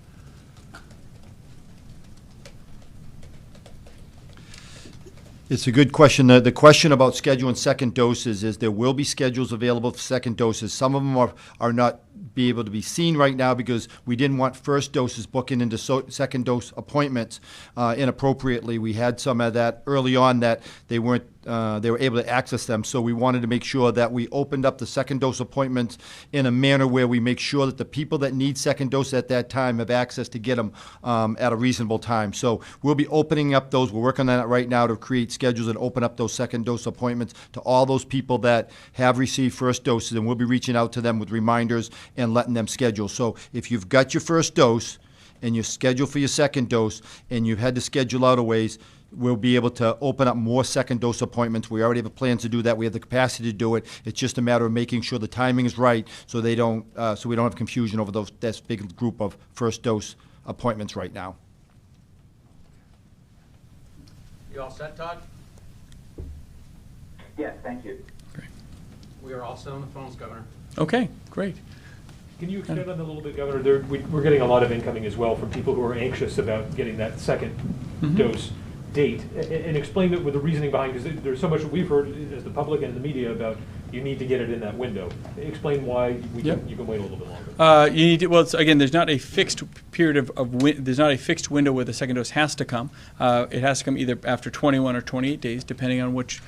It's a good question. The question about scheduling second doses is there will be schedules available for second doses. Some of them are not be able to be seen right now because we didn't want first doses booking into second dose appointments inappropriately. We had some of that early on that they weren't they were able to access them. So we wanted to make sure that we opened up the second dose appointments in a manner where we make sure that the people that need second dose at that time have access to get them at a reasonable time. So we'll be opening up those. We're working on that right now to create schedules and open up those second dose appointments to all those people that have received first doses, and we'll be reaching out to them with reminders and letting them schedule. So if you've got your first dose and you're scheduled for your second dose and you've had to schedule out a ways, we'll be able to open up more second dose appointments. We already have plans to do that. We have the capacity to do it. It's just a matter of making sure the timing is right so they don't, so we don't have confusion over that big group of first dose appointments right now. You all set, Todd? Yes, thank you. We are all set on the phones, Governor. Okay, great. Can you expand on that a little bit, Governor? We're getting a lot of incoming as well from people who are anxious about getting that second dose date. And explain it with the reasoning behind, because there's so much we've heard as the public and the media about you need to get it in that window. Explain why you can wait a little bit longer. You need to, well, again, there's not a fixed period there's not a fixed window where the second dose has to come. It has to come either after 21 or 28 days, depending on which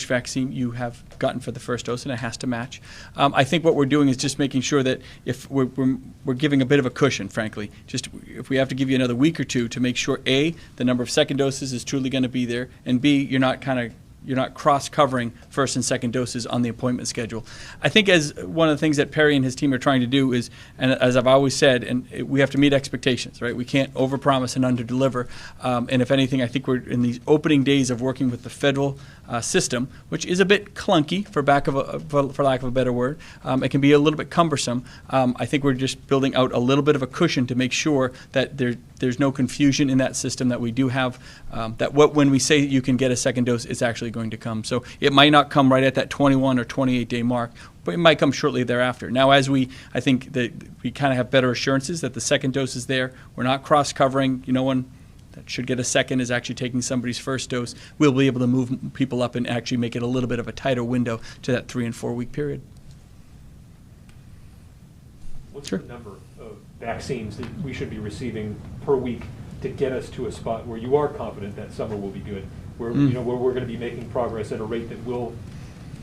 vaccine you have gotten for the first dose, and it has to match. I think what we're doing is just making sure that if we're giving a bit of a cushion, frankly, just if we have to give you another week or two to make sure, A, the number of second doses is truly going to be there, and B, you're not cross-covering first and second doses on the appointment schedule. I think as one of the things that Perry and his team are trying to do is, and as I've always said, we have to meet expectations, right? We can't overpromise and underdeliver. And if anything, I think we're in these opening days of working with the federal system, which is a bit clunky, for lack of a better word. It can be a little bit cumbersome. I think we're just building out a little bit of a cushion to make sure that there's no confusion in that system, that we do have, when we say you can get a second dose, it's actually going to come. So it might not come right at that 21 or 28 day mark, but it might come shortly thereafter. Now, I think that we kind of have better assurances that the second dose is there. We're not cross-covering. No one that should get a second is actually taking somebody's first dose. We'll be able to move people up and actually make it a little bit of a tighter window to that 3 and 4 week period. What's the number of vaccines that we should be receiving per week to get us to a spot where you are confident that summer will be good, where where we're going to be making progress at a rate that will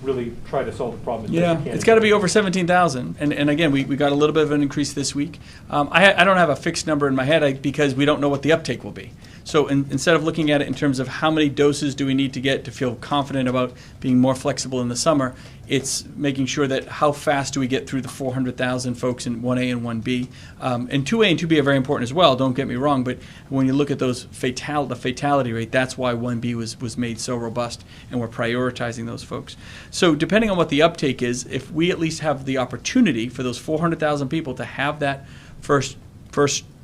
really try to solve the problem? Yeah, it's got to be over 17,000. And again, we got a little bit of an increase this week. I don't have a fixed number in my head because we don't know what the uptake will be. So instead of looking at it in terms of how many doses do we need to get to feel confident about being more flexible in the summer, it's making sure that how fast do we get through the 400,000 folks in 1A and 1B. And 2A and 2B are very important as well, don't get me wrong, but when you look at those the fatality rate, that's why 1B was made so robust, and we're prioritizing those folks. So depending on what the uptake is, if we at least have the opportunity for those 400,000 people to have that first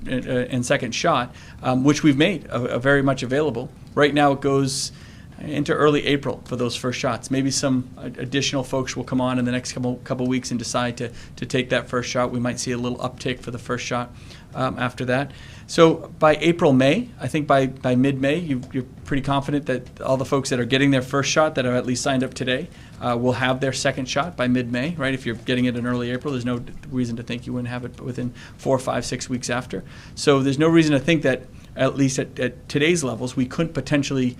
and second shot, which we've made very much available. Right now it goes into early April for those first shots. Maybe some additional folks will come on in the next couple weeks and decide to take that first shot. We might see a little uptick for the first shot after that. So by April, May, I think by mid-May, you're pretty confident that all the folks that are getting their first shot that have at least signed up today will have their second shot by mid-May, right? If you're getting it in early April, there's no reason to think you wouldn't have it within 4, 5, 6 weeks after. So there's no reason to think that, at least at today's levels, we couldn't potentially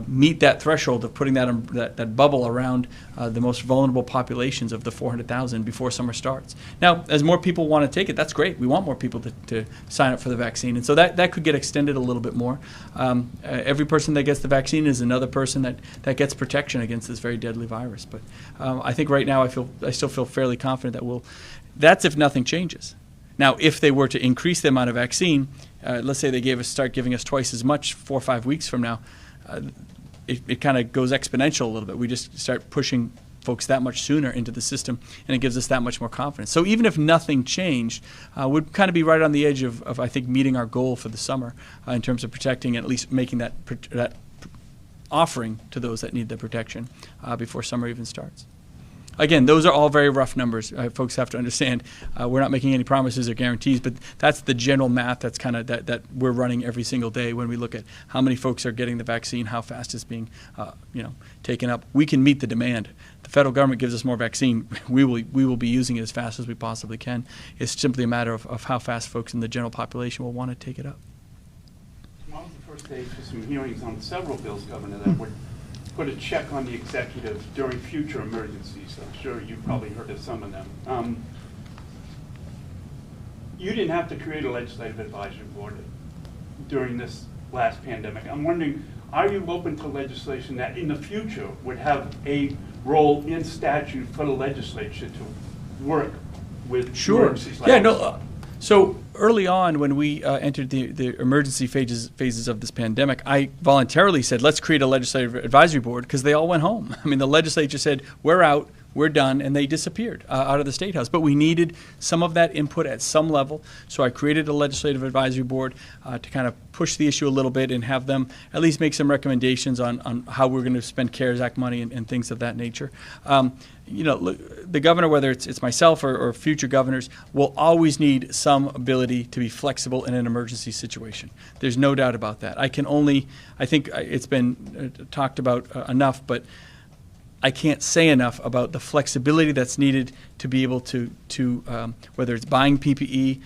meet that threshold of putting that bubble around the most vulnerable populations of the 400,000 before summer starts. Now, as more people want to take it, that's great. We want more people to sign up for the vaccine. And so that could get extended a little bit more. Every person that gets the vaccine is another person that gets protection against this very deadly virus. But I think right now I still feel fairly confident that that's if nothing changes. Now, if they were to increase the amount of vaccine, let's say they start giving us twice as much 4 or 5 weeks from now, it kind of goes exponential a little bit. We just start pushing folks that much sooner into the system, and it gives us that much more confidence. So even if nothing changed, we'd kind of be right on the edge of I think, meeting our goal for the summer in terms of protecting and at least making that offering to those that need the protection before summer even starts. Again, those are all very rough numbers. Folks have to understand we're not making any promises or guarantees, but that's the general math that's kind of that we're running every single day when we look at how many folks are getting the vaccine, how fast it's being taken up. We can meet the demand. The federal government gives us more vaccine. We will be using it as fast as we possibly can. It's simply a matter of how fast folks in the general population will want to take it up. Tomorrow was the first day for some hearings on several bills, Governor, that would put a check on the executive during future emergencies. I'm sure you've probably heard of some of them. You didn't have to create a legislative advisory board during this last pandemic. I'm wondering, are you open to legislation that in the future would have a role in statute for the legislature to work with emergencies like this? So early on, when we entered the emergency phases of this pandemic, I voluntarily said, let's create a legislative advisory board, because they all went home. I mean, the legislature said, we're out, we're done, and they disappeared out of the State House. But we needed some of that input at some level, so I created a legislative advisory board to kind of push the issue a little bit and have them at least make some recommendations on how we're going to spend CARES Act money and things of that nature. Look, the governor, whether it's myself or future governors, will always need some ability to be flexible in an emergency situation. There's no doubt about that. I think it's been talked about enough, but I can't say enough about the flexibility that's needed to be able to whether it's buying PPE,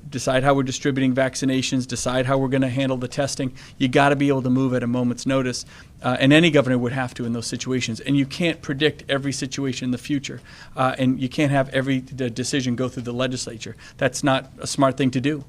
decide how we're distributing vaccinations, decide how we're going to handle the testing. You got to be able to move at a moment's notice, and any governor would have to in those situations. And you can't predict every situation in the future, and you can't have every decision go through the legislature. That's not a smart thing to do,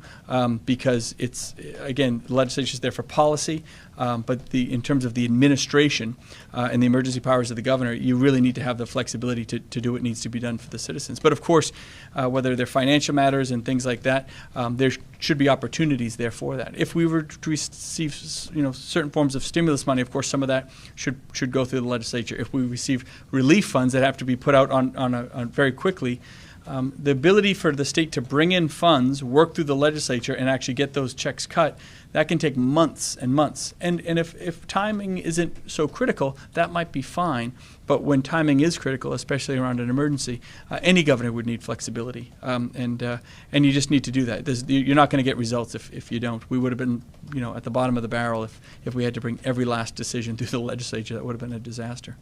because it's, again, the legislature is there for policy, but in terms of the administration and the emergency powers of the governor, you really need to have the flexibility to do what needs to be done for the citizens. But of course, whether they're financial matters and things like that, there should be opportunities there for that. If we were to receive, certain forms of stimulus money, of course, some of that should go through the legislature. If we receive relief funds that have to be put out on very quickly, the ability for the state to bring in funds, work through the legislature, and actually get those checks cut, that can take months and months. And if timing isn't so critical, that might be fine. But when timing is critical, especially around an emergency, any governor would need flexibility. And you just need to do that. You're not going to get results if you don't. We would have been at the bottom of the barrel if we had to bring every last decision through the legislature. That would have been a disaster.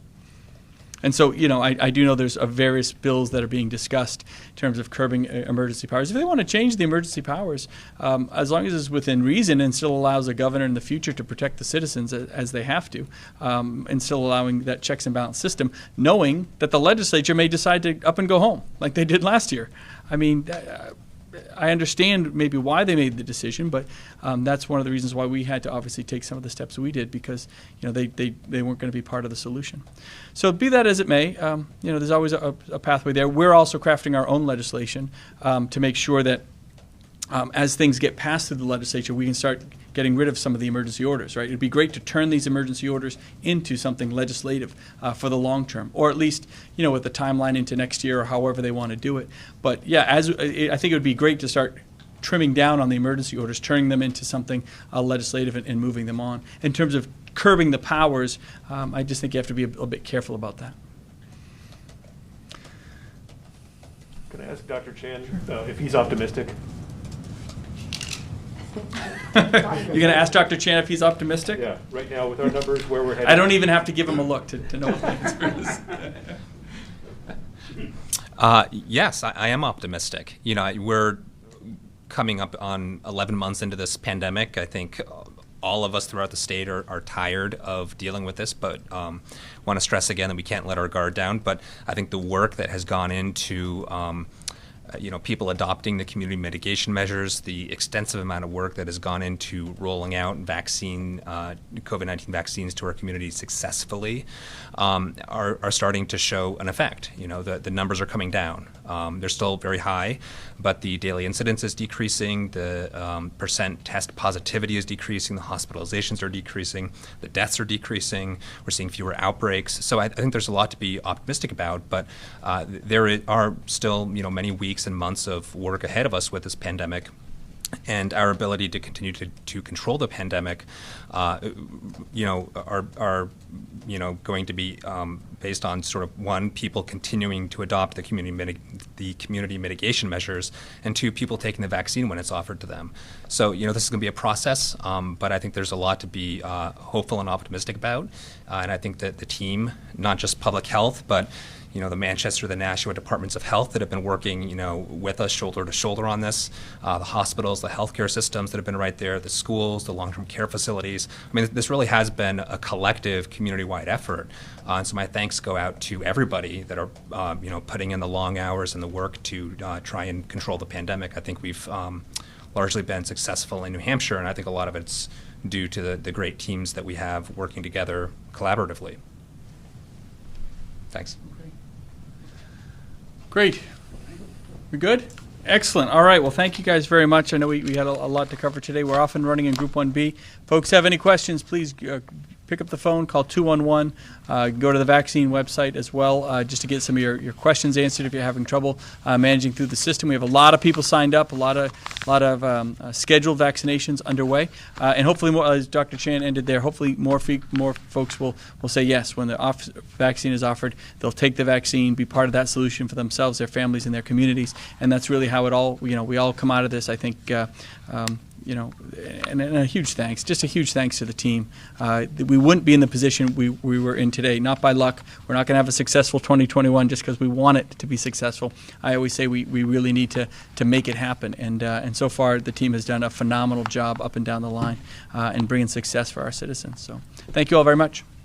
And so, I do know there's various bills that are being discussed in terms of curbing emergency powers. If they want to change the emergency powers, as long as it's within reason and still allows a governor in the future to protect the citizens as they have to, and still allowing that checks and balance system, knowing that the legislature may decide to up and go home like they did last year. I mean, I understand maybe why they made the decision, but that's one of the reasons why we had to obviously take some of the steps we did, because they weren't going to be part of the solution. So be that as it may, there's always a pathway there. We're also crafting our own legislation to make sure that as things get passed through the legislature, we can start getting rid of some of the emergency orders, right? It'd be great to turn these emergency orders into something legislative for the long term, or at least, with the timeline into next year or however they want to do it. But yeah, I think it would be great to start trimming down on the emergency orders, turning them into something legislative and moving them on. In terms of curbing the powers, I just think you have to be a little bit careful about that. Can I ask Dr. Chan if he's optimistic? You're going to ask Dr. Chan if he's optimistic? Yeah, right now with our numbers where we're headed. I don't even have to give him a look to know what the answer is. Yes, I am optimistic. We're coming up on 11 months into this pandemic. I think all of us throughout the state are tired of dealing with this, but want to stress again that we can't let our guard down. But I think the work that has gone into people adopting the community mitigation measures, the extensive amount of work that has gone into rolling out COVID-19 vaccines to our community successfully, are starting to show an effect. The numbers are coming down. They're still very high, but the daily incidence is decreasing, the percent test positivity is decreasing, the hospitalizations are decreasing, the deaths are decreasing, we're seeing fewer outbreaks. So I think there's a lot to be optimistic about, but there are still many weeks and months of work ahead of us with this pandemic. And our ability to continue to control the pandemic, are going to be based on sort of, one, people continuing to adopt the community mitigation measures, and two, people taking the vaccine when it's offered to them. So this is going to be a process, but I think there's a lot to be hopeful and optimistic about. And I think that the team, not just public health, but the Manchester, the Nashua departments of health that have been working, with us shoulder to shoulder on this, the hospitals, the healthcare systems that have been right there, the schools, the long-term care facilities. I mean, this really has been a collective community-wide effort. And so my thanks go out to everybody that are, putting in the long hours and the work to try and control the pandemic. I think we've largely been successful in New Hampshire, and I think a lot of it's due to the great teams that we have working together collaboratively. Thanks. Great. We good? Excellent. All right. Well, thank you guys very much. I know we had a lot to cover today. We're off and running in Group 1B. Folks have any questions, please pick up the phone, call 211. Go to the vaccine website as well, just to get some of your questions answered if you're having trouble managing through the system. We have a lot of people signed up, a lot of scheduled vaccinations underway, and hopefully more, as Dr. Chan ended there, hopefully more folks will say yes when the vaccine is offered. They'll take the vaccine, be part of that solution for themselves, their families, and their communities, and that's really how it all, we all come out of this, I think. And a huge thanks, just a huge thanks to the team. We wouldn't be in the position we were in today, not by luck. We're not going to have a successful 2021 just because we want it to be successful. I always say we really need to make it happen, and so far the team has done a phenomenal job up and down the line in bringing success for our citizens. So thank you all very much.